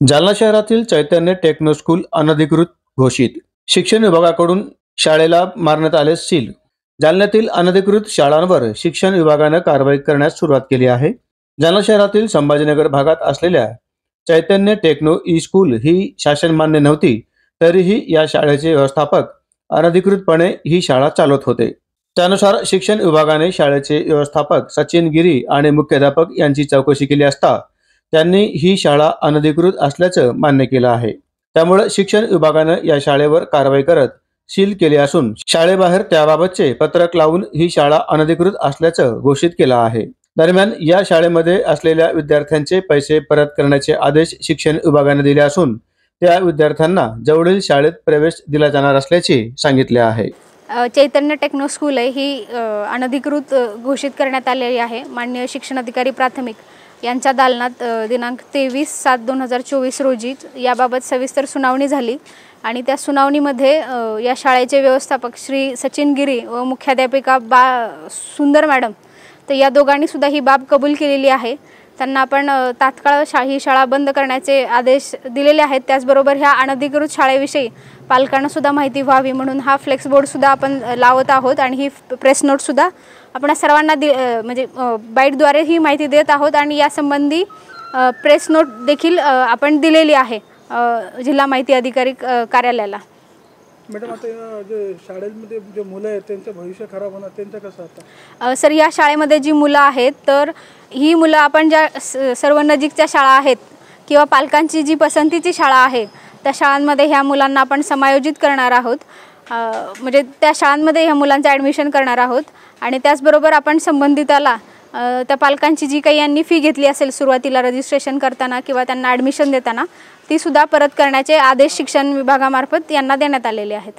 जालना शहरातील चैतन्य techno school अनधिकृत घोषित. शिक्षण विभागाकडून शाळेला मारण्यात आले सील. जालन्यातील अनधिकृत शाळांवर शिक्षण विभागानं कारवाई करण्यास सुरुवात केली आहे. जालना शहरातील संभाजीनगर भागात असलेल्या चैतन्य टेक्नो ई स्कूल ही शासन मान्य नव्हती, तरीही या शाळेचे व्यवस्थापक अनधिकृतपणे ही शाळा चालवत होते. त्यानुसार शिक्षण विभागाने शाळेचे व्यवस्थापक सचिन गिरी आणि मुख्याध्यापक यांची चौकशी केली असता त्यांनी ही शाळा अनधिकृत असल्याचं मान्य केलं आहे. त्यामुळे शिक्षण विभागानं या शाळेवर कारवाई करत सील केले असून शाळेबाहेर त्याबाबतचे पत्रक लावून ही शाळा अनधिकृत असल्याचं घोषित केलं आहे. दरम्यान या शाळेमध्ये असलेल्या विद्यार्थ्यांचे पैसे परत करण्याचे आदेश शिक्षण विभागाने दिले असून त्या विद्यार्थ्यांना जवळील शाळेत प्रवेश दिला जाणार असल्याचे सांगितले आहे. चैतन्य टेक्नो स्कूल आहे ही अनधिकृत घोषित करण्यात आलेली आहे. माननीय शिक्षणाधिकारी प्राथमिक यांच्या दालनात दिनांक 23/7/2024 रोजी याबाबत सविस्तर सुनावणी झाली आणि त्या सुनावणीमध्ये या शाळेचे व्यवस्थापक श्री सचिन गिरी व मुख्याध्यापिका सुंदर मॅडम तर या दोघांनी सुद्धा ही बाब कबूल केलेली आहे. त्यांना आपण तात्काळ ही शाळा बंद करण्याचे आदेश दिलेले आहेत. त्याचबरोबर ह्या अनधिकृत शाळेविषयी पालकांना सुद्धा माहिती व्हावी म्हणून हा फ्लेक्स बोर्ड सुद्धा आपण लावत आहोत आणि ही प्रेस नोट सुद्धा आपण सर्वांना म्हणजे बाईटद्वारे ही माहिती देत आहोत आणि यासंबंधी प्रेस नोट देखील आपण दिलेली आहे जिल्हा माहिती अधिकारी कार्यालयाला. मॅडम, आता जे शाळेमध्ये जे मुलं आहेत त्यांचं भविष्य खराब होणार, त्यांचं कसं आता? सर, या शाळेमध्ये जी मुलं आहेत तर ही मुलं आपण ज्या सर्व नजीकच्या शाळा आहेत किंवा पालकांची जी पसंतीची शाळा आहे त्या शाळांमध्ये ह्या मुलांना आपण समायोजित करणार आहोत. म्हणजे त्या शाळांमध्ये ह्या मुलांचं ॲडमिशन करणार आहोत आणि त्याचबरोबर आपण संबंधिताला त्या पालकांची जी काही यांनी फी घेतली असेल सुरुवातीला रजिस्ट्रेशन करताना किंवा त्यांना ॲडमिशन देताना ती सुद्धा परत करण्याचे आदेश शिक्षण विभागामार्फत यांना देण्यात आलेले आहेत.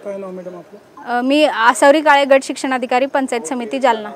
काय नाव मॅडम आपलं? मी आसावरी काळे, गट शिक्षणाधिकारी, पंचायत समिती, जालना.